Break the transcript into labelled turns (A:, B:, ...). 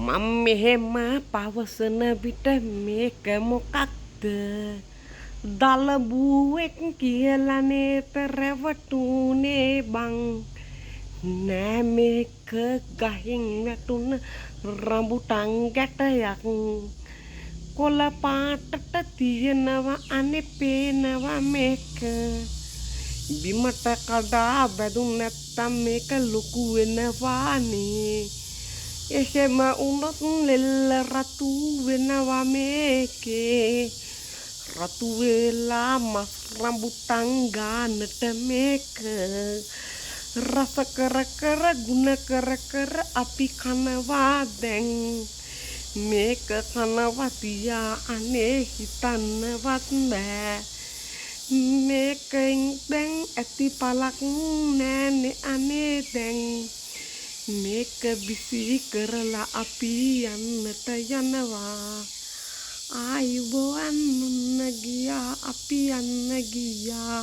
A: මම මෙහෙම පවසන විට මේක මොකක්ද දලබුවෙක් කියලනේත රැවටුනේ බං නෑ මේක ගහින් වැටුන රඹුටන් ගැටයක් කොළ පාටට තියෙනවා අනේ පේනවා මේක බිමට කඩා වැදුන් නැත්තම් මේක ලොකු වෙනවානේ එහෙම වුණොත් ලෙල්ල රතු වෙනවා මේකේ රතු වෙලා මස් රඹුටන් ගානට මේක රස කර කර ගුණ කර කර අපි කනවා දැන් මේක කනවා තියා අනේ හිතන්නවත් බෑ මේකෙන් දැන් ඇති පලක් නෑනේ අනේ දැන් මේක බිසි කරලා අපි යන්නට යනවා ආයුබෝවන් මුන්න ගියා අපි යන්න ගියා